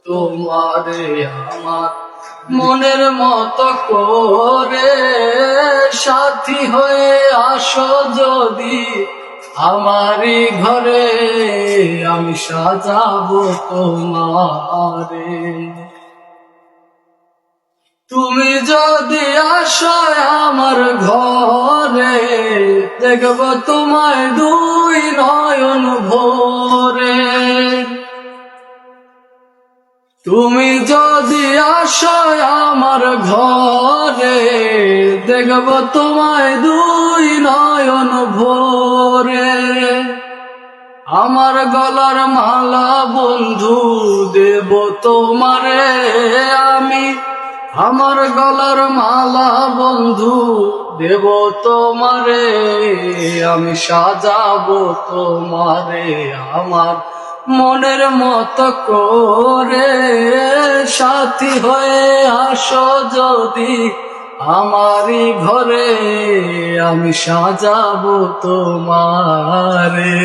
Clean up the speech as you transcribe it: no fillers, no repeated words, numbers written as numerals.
তোমারে আমার মনের মতো করে সাথী হয়ে আসো যদি আমারই ঘরে, আমি সাজাবো তোমারে। তুমি যদি আসো আমার ঘরে, দেখব তোমায় দুই নয়ন ভরে। তুমি যদি আসো আমার ঘরে, দেখব তোমায় দুই নয়ন ভরে। আমার গলার মালা বন্ধু দেব তোমারে আমি, আমার গলার মালা বন্ধু দেব তোমারে, আমি সাজাবো তোমারে আমার মনের মতো করে। সাথী হয়ে আসো যদি আমারই ঘরে, আমি সাজাবো তোমারে।